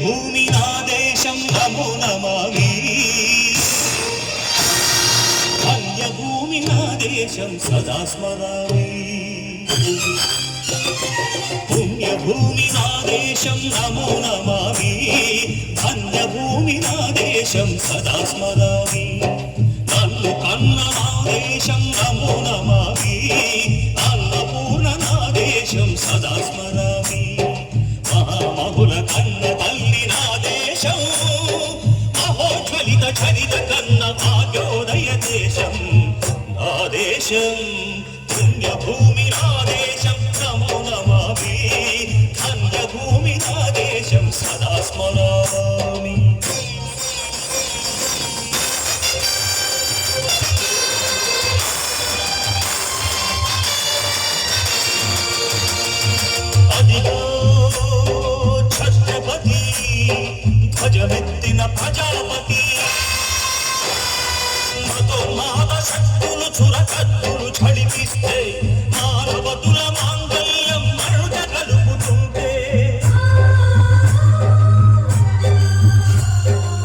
పుణ్యభూమి నా దేశం నమో నమామి ధన్యభూమి నా దేశం సదా స్మరామి పుణ్యభూమి నా దేశం నమో నమామి ధన్యభూమి నా దేశం సదా స్మరామి నన్ను కన్న నా దేశం నమో నమామి అన్నపూర్ణ నా దేశం సదా స్మరామి మహామహుల కన్న తల్లి నా దేశం మహోజ్వలిత చరిత కన్న భాగ్యోదయ దేశం నా దేశం పుణ్యభూమి నా దేశం నమో నమామి ధన్యభూమి నా దేశం సదా స్మరామి అదిగో ఛత్రపతి ధ్వజమెత్తిన ప్రజాపతి మతోన్మాద శక్తులు చురకత్తులు చడిపిస్తే మానవతుల మాంగళ్యం మరుట కలుపుతుంటే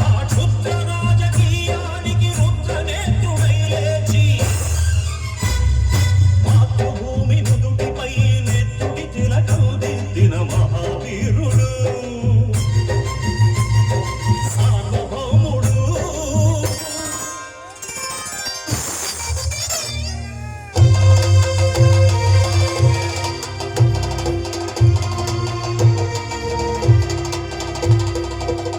ఆ క్షుద్ర రాజకీయానికి రుద్రనేత్రుడై లేచి మాతృభూమి నుదుటిపై నెత్తుడి తిలకం దిద్దిన మహావీరుడు సార్వభౌముడు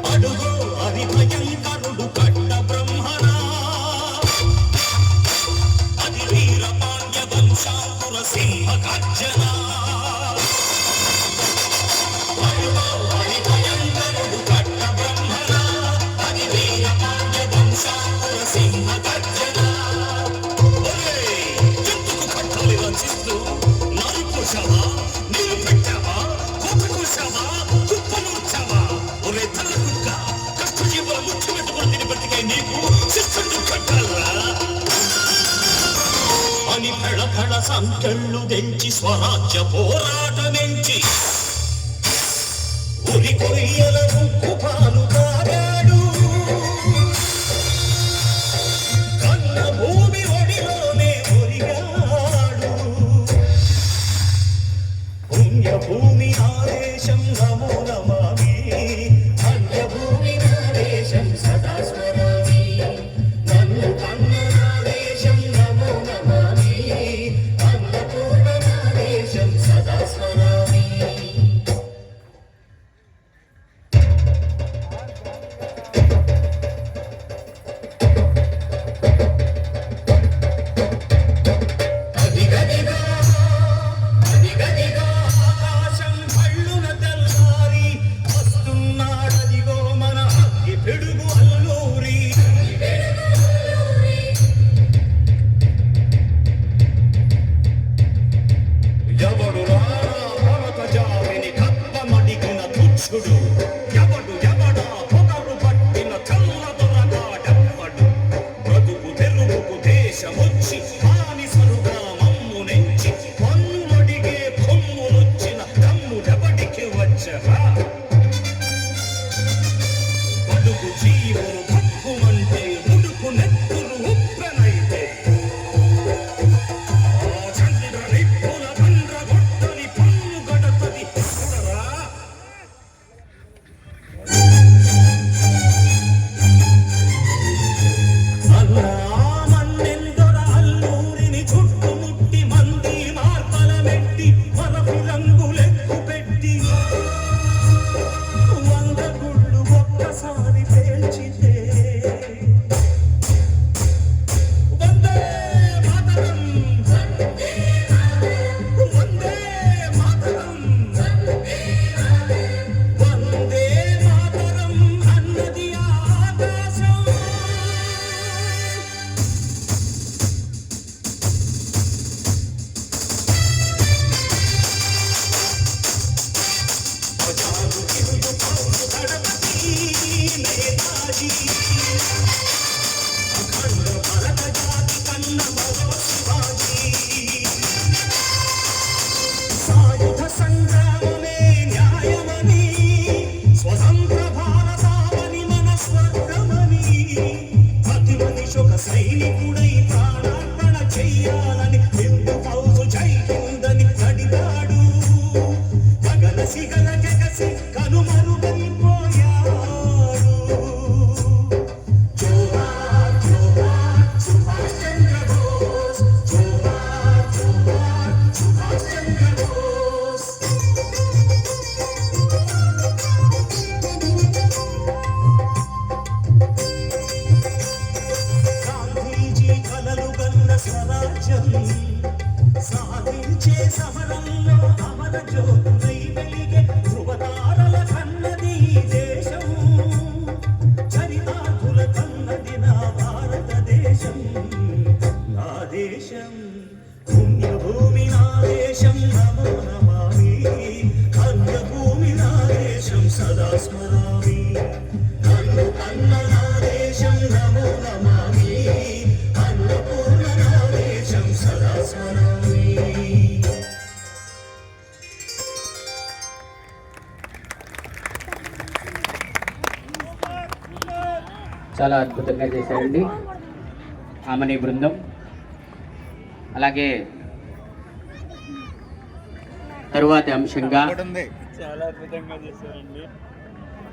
అడుగో హరి భయంకరుడు కట్ట బ్రహ్మణ అది వీరపాండ్య వంశాంకుర సింహ గర్జన అడుగో హరి భయంకరుడు కట్ట బ్రహ్మణ అది వీరపాండ్య వంశాంకుర సింహ గర్జన ఎందుకు కట్టాలి రచిస్తూ నరుకుశవా నీరు పెట్టావా కుక్కుశవా కుప్పనూర్చావా ఒరే తల్ల కుక్క కష్టజీవుల ముఖ్య పెట్టుకుని తిని బతికే నీకు శిక్షలు కట్టాలా అని ఫెళ ఫెళ సంఖ్యళ్ళు తెంచి స్వరాజ్య పోరాటమెంచి ఉరి కొయ్యల ముక్కు పాలు తాగాడు కన్న భూమి ఒడిలోనే ఒరిగాడు పుణ్యభూమి నా దేశం నమో నమామి ధన్యభూమి నా దేశం సదా స్మరామి నన్ను కన్న నా దేశం నమో నమామి అన్నపూర్ణ నా దేశం సదా స్మరామి అదిగదిగా అదిగదిగా ఆకాశం భళ్ళున తెల్లారి వస్తున్నాడదిగో మన అగ్గి పిడుగు అల్లూరి ఎవడు రారా భరత జామిని కప్పమడిగిన తుచ్చుడు ఎవడు ఎవడా పొగరు పట్టిన చల్లదొరగాడెవ్వడు బ్రతుకు తెరువుకు దేశమొచ్చి బానిసలుగా మమ్ము నెంచి పన్నులడిగే కొమ్ములొచ్చిన తమ్ముడెవడికి వచ్చరా బడుగు జీవులు భక్కుమంటే ముడుకు నెత్తురు ఉప్పెనైతే ఆ చంద్ర నిప్పుల బండ్ర గొట్టని పన్ను గడతది చూడరా సిగల జగసి కనుమరుగైపోయాడు. జోహార్ జోహార్ సుభాష్ చంద్ర బోస్, జోహార్ జోహార్ సుభాష్ చంద్ర బోస్. గాంధీజీ కలలు గన్న స్వరాజ్యం సాధించే సమరంలో అమర జ్యోతులై వెలిగే ధృవతారల కన్నది ఈ దేశం. చరితార్థుల కన్నది నా భారతదేశం. నా దేశం పుణ్యభూమి, నా దేశం నమో నమామి. కన్యభూమి నా దేశం సదా స్మరామి. కన్ను కన్న నా దేశం నమో నమామి. అన్నపూర్ణ నా దేశం సదా స్మరామి. చాలా అద్భుతంగా చేశారండి ఆమని బృందం. అలాగే తరువాతి అంశంగా చాలా అద్భుతంగా చేశారండి.